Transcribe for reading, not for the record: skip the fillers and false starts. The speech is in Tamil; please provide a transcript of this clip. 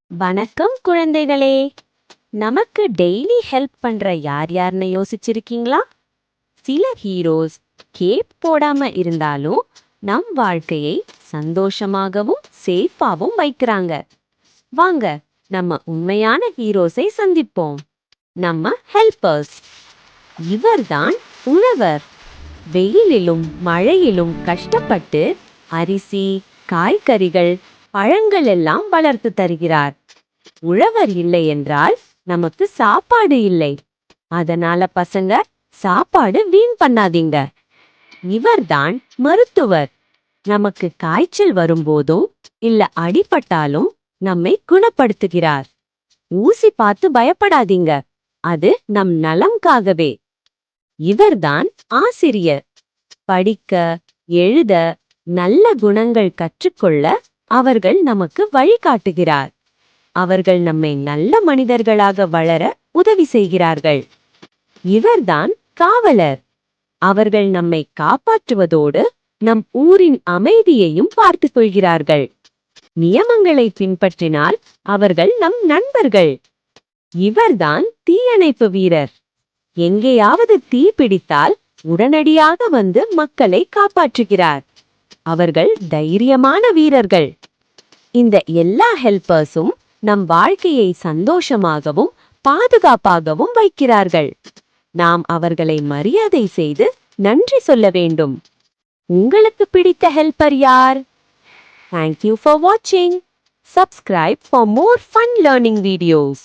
வணக்கம் குழந்தைகளே. நமக்கு டெய்லி ஹெல்ப் பண்ற யார் யார்னு யோசிச்சிருக்கீங்களா? சில ஹீரோஸ் கேப் போடாம இருந்தாலும் நம் வாழ்க்கையை சந்தோஷமாகவும் சேஃபாவும் வைக்கிறாங்க. வாங்க நம்ம உண்மையான ஹீரோஸை சந்திப்போம். நம்ம ஹெல்பர்ஸ். இவர்தான் உழவர். வெயிலிலும் மழையிலும் கஷ்டப்பட்டு அரிசி, காய்கறிகள், பழங்கள் எல்லாம் வளர்த்து தருகிறார். உழவர் இல்லை என்றால் நமக்கு சாப்பாடு இல்லை. அதனால பசங்க சாப்பாடு வீண் பண்ணாதீங்க. இவர்தான் மருத்துவர். நமக்கு காய்ச்சல் வரும்போதும் இல்ல அடிபட்டாலும் நம்மை குணப்படுத்துகிறார். ஊசி பார்த்து பயப்படாதீங்க, அது நம் நலம்காகவே. இவர்தான் ஆசிரியர். படிக்க, எழுத, நல்ல குணங்கள் கற்றுக்கொள்ள அவர்கள் நமக்கு வழிகாட்டுகிறார். அவர்கள் நம்மை நல்ல மனிதர்களாக வளர உதவி செய்கிறார்கள். இவர்தான் காவலர். அவர்கள் நம்மை காப்பாற்றுவதோடு நம் ஊரின் அமைதியையும் பார்த்துக் கொள்கிறார்கள். நியமங்களை பின்பற்றினால் அவர்கள் நம் நண்பர்கள். இவர்தான் தீயணைப்பு வீரர். எங்கேயாவது தீ பிடித்தால் உடனடியாக வந்து மக்களை காப்பாற்றுகிறார். அவர்கள் தைரியமான வீரர்கள். இந்த எல்லா ஹெல்பர்ஸும் நம் வாழ்க்கையை சந்தோஷமாகவும் பாதுகாப்பாகவும் வைக்கிறார்கள். நாம் அவர்களை மரியாதை செய்து நன்றி சொல்ல வேண்டும். உங்களுக்கு பிடித்த ஹெல்பர் யார்? Thank you for watching. Subscribe for more fun learning videos.